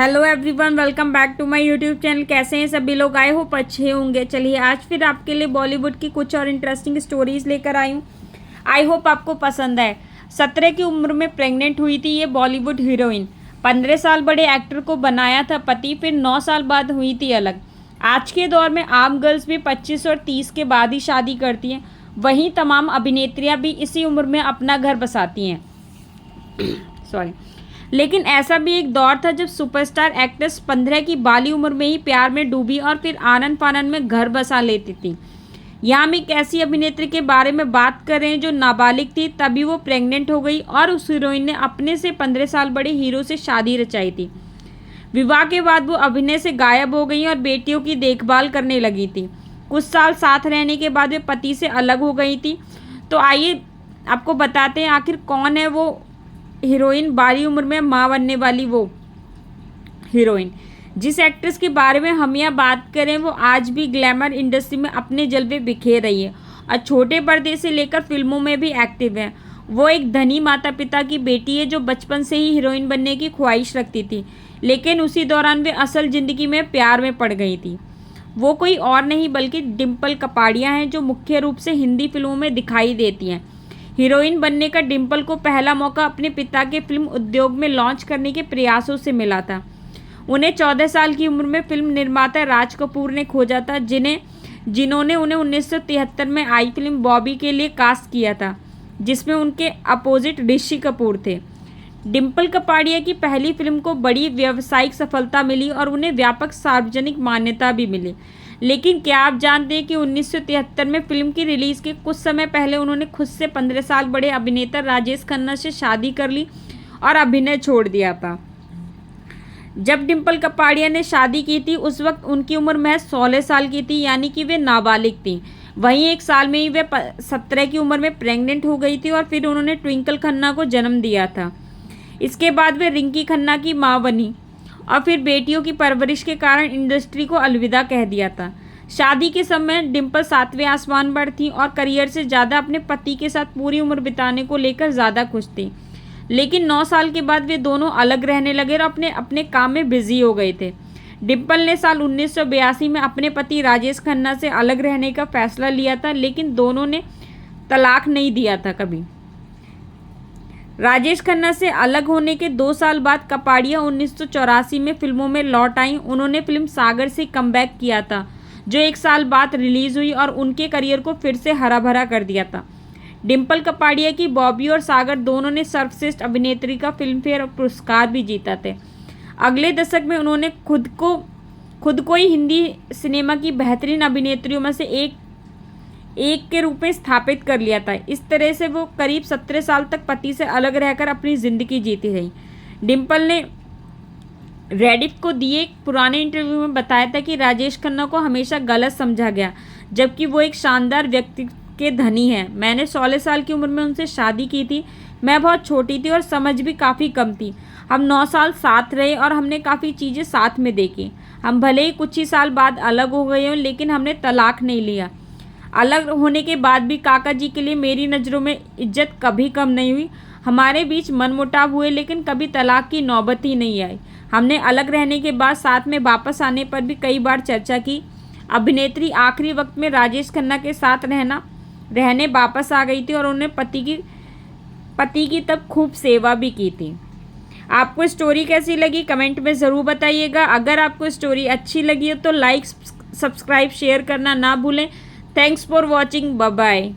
Hello everyone, welcome back to my YouTube channel. कैसे हैं सभी लोग? आए होप अच्छे होंगे। चलिए आज फिर आपके लिए बॉलीवुड की कुछ और इंटरेस्टिंग स्टोरीज लेकर आई हूँ। आई होप आपको पसंद है। 17 की उम्र में प्रेग्नेंट हुई थी ये बॉलीवुड हीरोइन। 15 साल बड़े एक्टर को बनाया था पति, फिर 9 साल बाद हुई थी अलग। आज के दौर में आम गर्ल्स भी 25 और 30 के बाद ही शादी करती हैं। वहीं तमाम अभिनेत्रियाँ भी इसी उम्र में अपना घर बसाती हैं। सॉरी। लेकिन ऐसा भी एक दौर था जब सुपरस्टार एक्ट्रेस 15 की बाली उम्र में ही प्यार में डूबी और फिर आनन फानन में घर बसा लेती थी। यहाँ हम एक ऐसी अभिनेत्री के बारे में बात कर रहे हैं जो नाबालिग थी, तभी वो प्रेग्नेंट हो गई और उस हीरोइन ने अपने से 15 साल बड़े हीरो से शादी रचाई थी। विवाह के बाद वो अभिनय से गायब हो गई और बेटियों की देखभाल करने लगी थी। कुछ साल साथ रहने के बाद वे पति से अलग हो गई थी। तो आइए आपको बताते हैं आखिर कौन है वो हीरोइन, बाली उम्र में माँ बनने वाली वो हीरोइन। जिस एक्ट्रेस के बारे में हम यहाँ बात करें वो आज भी ग्लैमर इंडस्ट्री में अपने जलवे बिखेर रही है और छोटे पर्दे से लेकर फिल्मों में भी एक्टिव है। वो एक धनी माता पिता की बेटी है जो बचपन से ही हीरोइन बनने की ख्वाहिश रखती थी, लेकिन उसी दौरान वे असल ज़िंदगी में प्यार में पड़ गई थी। वो कोई और नहीं बल्कि डिम्पल कपाड़िया हैं जो मुख्य रूप से हिंदी फिल्मों में दिखाई देती हैं। हीरोइन बनने का डिम्पल को पहला मौका अपने पिता के फिल्म उद्योग में लॉन्च करने के प्रयासों से मिला था। उन्हें 14 साल की उम्र में फिल्म निर्माता राज कपूर ने खोजा था, जिन्होंने उन्हें 1973 में आई फिल्म बॉबी के लिए कास्ट किया था, जिसमें उनके अपोजिट ऋषि कपूर थे। डिम्पल कपाड़िया की पहली फिल्म को बड़ी व्यावसायिक सफलता मिली और उन्हें व्यापक सार्वजनिक मान्यता भी मिली। लेकिन क्या आप जानते हैं कि 1973 में फिल्म की रिलीज़ के कुछ समय पहले उन्होंने खुद से 15 साल बड़े अभिनेता राजेश खन्ना से शादी कर ली और अभिनय छोड़ दिया था। जब डिम्पल कपाड़िया ने शादी की थी उस वक्त उनकी उम्र महज 16 साल की थी, यानी कि वे नाबालिग थी। वहीं एक साल में ही वे 17 की उम्र में प्रेग्नेंट हो गई थी और फिर उन्होंने ट्विंकल खन्ना को जन्म दिया था। इसके बाद वे रिंकी खन्ना की माँ बनी और फिर बेटियों की परवरिश के कारण इंडस्ट्री को अलविदा कह दिया था। शादी के समय डिम्पल 7वें आसमान पर थी और करियर से ज़्यादा अपने पति के साथ पूरी उम्र बिताने को लेकर ज़्यादा खुश थी। लेकिन 9 साल के बाद वे दोनों अलग रहने लगे और अपने अपने काम में बिजी हो गए थे। डिम्पल ने साल 1982 में अपने पति राजेश खन्ना से अलग रहने का फैसला लिया था, लेकिन दोनों ने तलाक नहीं दिया था कभी। राजेश खन्ना से अलग होने के 2 साल बाद कपाड़िया 1984 में फिल्मों में लौट आई। उन्होंने फिल्म सागर से कमबैक किया था, जो 1 साल बाद रिलीज़ हुई और उनके करियर को फिर से हरा भरा कर दिया था। डिम्पल कपाड़िया की बॉबी और सागर दोनों ने सर्वश्रेष्ठ अभिनेत्री का फिल्म फेयर पुरस्कार भी जीता थे। अगले दशक में उन्होंने खुद को ही हिंदी सिनेमा की बेहतरीन अभिनेत्रियों में से एक के रूप में स्थापित कर लिया था। इस तरह से वो करीब 17 साल तक पति से अलग रहकर अपनी ज़िंदगी जीती रही। डिम्पल ने रेडिफ को दिए एक पुराने इंटरव्यू में बताया था कि राजेश खन्ना को हमेशा गलत समझा गया, जबकि वो एक शानदार व्यक्ति के धनी हैं। मैंने 16 साल की उम्र में उनसे शादी की थी। मैं बहुत छोटी थी और समझ भी काफ़ी कम थी। हम 9 साल साथ रहे और हमने काफ़ी चीज़ें साथ में देखी। हम भले ही कुछ ही साल बाद अलग हो गए हों, लेकिन हमने तलाक नहीं लिया। अलग होने के बाद भी काका जी के लिए मेरी नज़रों में इज्जत कभी कम नहीं हुई। हमारे बीच मनमुटाव हुए, लेकिन कभी तलाक की नौबत ही नहीं आई। हमने अलग रहने के बाद साथ में वापस आने पर भी कई बार चर्चा की। अभिनेत्री आखिरी वक्त में राजेश खन्ना के साथ रहने वापस आ गई थी और उन्होंने पति की तब खूब सेवा भी की थी। आपको स्टोरी कैसी लगी कमेंट में ज़रूर बताइएगा। अगर आपको स्टोरी अच्छी लगी हो तो लाइक, सब्सक्राइब, शेयर करना ना भूलें। Thanks for watching. Bye bye.